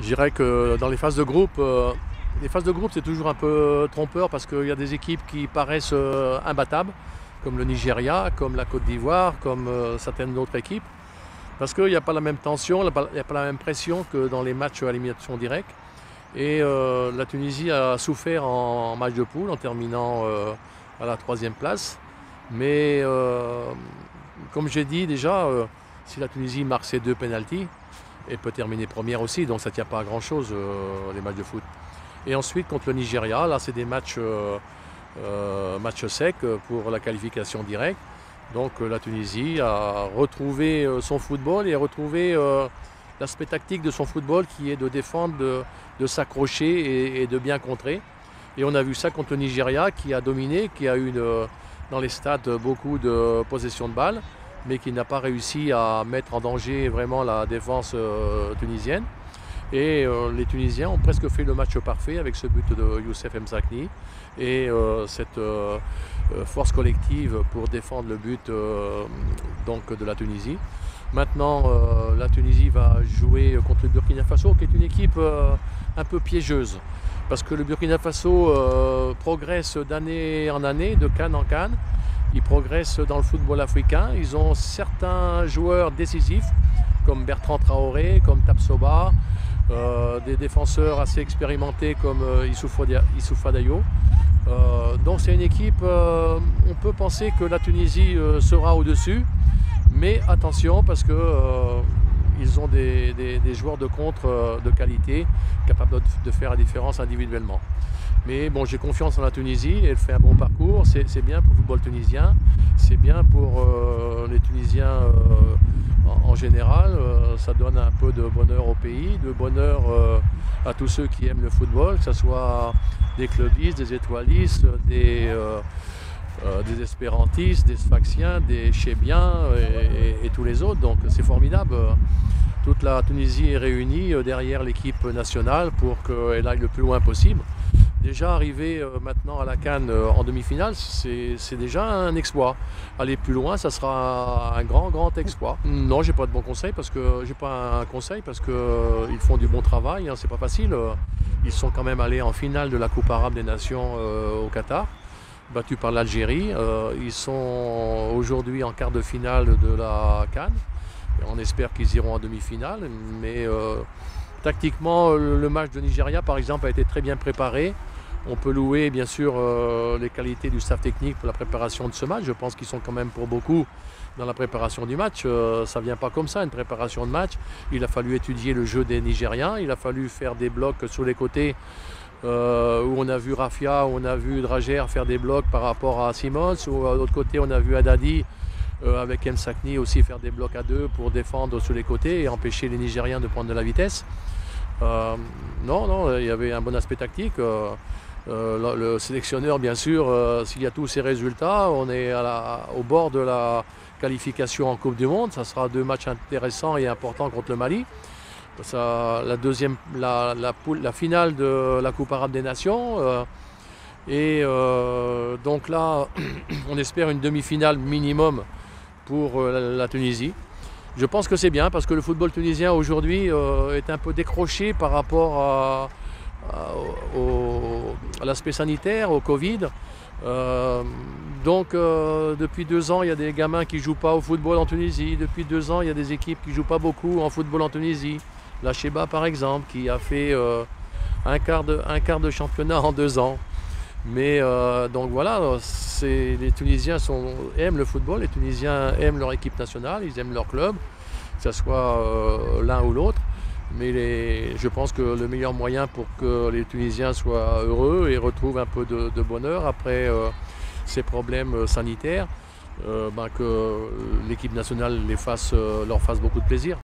Je dirais que dans les phases de groupe c'est toujours un peu trompeur parce qu'il y a des équipes qui paraissent imbattables, comme le Nigeria, comme la Côte d'Ivoire, comme certaines autres équipes, parce qu'il n'y a pas la même tension, il n'y a pas la même pression que dans les matchs à élimination directe. Et la Tunisie a souffert en match de poule en terminant à la troisième place. Mais comme j'ai dit déjà, si la Tunisie marque ses deux pénaltys, elle peut terminer première aussi, donc ça ne tient pas à grand chose les matchs de foot. Et ensuite contre le Nigeria, là c'est des matchs secs pour la qualification directe. Donc la Tunisie a retrouvé son football et a retrouvé l'aspect tactique de son football qui est de défendre, de s'accrocher et de bien contrer. Et on a vu ça contre le Nigeria qui a dominé, qui a eu dans les stades beaucoup de possession de balles, mais qui n'a pas réussi à mettre en danger vraiment la défense tunisienne. Et les Tunisiens ont presque fait le match parfait avec ce but de Youssef Mzakni et cette force collective pour défendre le but donc de la Tunisie. Maintenant, la Tunisie va jouer contre le Burkina Faso, qui est une équipe un peu piégeuse, parce que le Burkina Faso progresse d'année en année, de CAN en CAN. Ils progressent dans le football africain. Ils ont certains joueurs décisifs, comme Bertrand Traoré, comme Tapsoba, des défenseurs assez expérimentés comme Issoufou Dayo. Donc c'est une équipe, on peut penser que la Tunisie sera au-dessus, mais attention parce que ils ont des joueurs de contre de qualité, capables de faire la différence individuellement. Mais bon, j'ai confiance en la Tunisie, elle fait un bon parcours, c'est bien pour le football tunisien, c'est bien pour les Tunisiens en général, ça donne un peu de bonheur au pays, de bonheur à tous ceux qui aiment le football, que ce soit des clubistes, des étoilistes, des espérantistes, des sfaxiens, des chébiens et tous les autres. Donc c'est formidable. Toute la Tunisie est réunie derrière l'équipe nationale pour qu'elle aille le plus loin possible. Déjà arriver maintenant à la CAN en demi-finale, c'est déjà un exploit. Aller plus loin, ça sera un grand exploit. Non, j'ai pas de bon conseil parce que j'ai pas un conseil parce que ils font du bon travail. Hein, c'est pas facile. Ils sont quand même allés en finale de la Coupe arabe des nations au Qatar, battus par l'Algérie. Ils sont aujourd'hui en quart de finale de la CAN. On espère qu'ils iront en demi-finale, mais tactiquement, le match de Nigeria, par exemple, a été très bien préparé. On peut louer, bien sûr, les qualités du staff technique pour la préparation de ce match. Je pense qu'ils sont quand même pour beaucoup dans la préparation du match. Ça ne vient pas comme ça, une préparation de match. Il a fallu étudier le jeu des Nigériens. Il a fallu faire des blocs sur les côtés où on a vu Rafia, où on a vu Drager faire des blocs par rapport à Simons. Ou à l'autre côté, on a vu Haddadi avec Mzakni aussi faire des blocs à deux pour défendre sur les côtés et empêcher les Nigériens de prendre de la vitesse. Non, il y avait un bon aspect tactique. Le sélectionneur, bien sûr, s'il y a tous ces résultats, on est au bord de la qualification en Coupe du Monde. Ça sera deux matchs intéressants et importants contre le Mali. La finale de la Coupe arabe des nations. Donc là, on espère une demi-finale minimum pour la Tunisie. Je pense que c'est bien parce que le football tunisien aujourd'hui est un peu décroché par rapport à l'aspect sanitaire, au Covid. Donc depuis 2 ans, il y a des gamins qui ne jouent pas au football en Tunisie. Depuis 2 ans, il y a des équipes qui ne jouent pas beaucoup en football en Tunisie. La Sheba par exemple, qui a fait un quart de championnat en 2 ans. Mais donc voilà, les Tunisiens aiment le football, les Tunisiens aiment leur équipe nationale, ils aiment leur club, que ce soit l'un ou l'autre. Mais je pense que le meilleur moyen pour que les Tunisiens soient heureux et retrouvent un peu de bonheur après ces problèmes sanitaires, que l'équipe nationale leur fasse beaucoup de plaisir.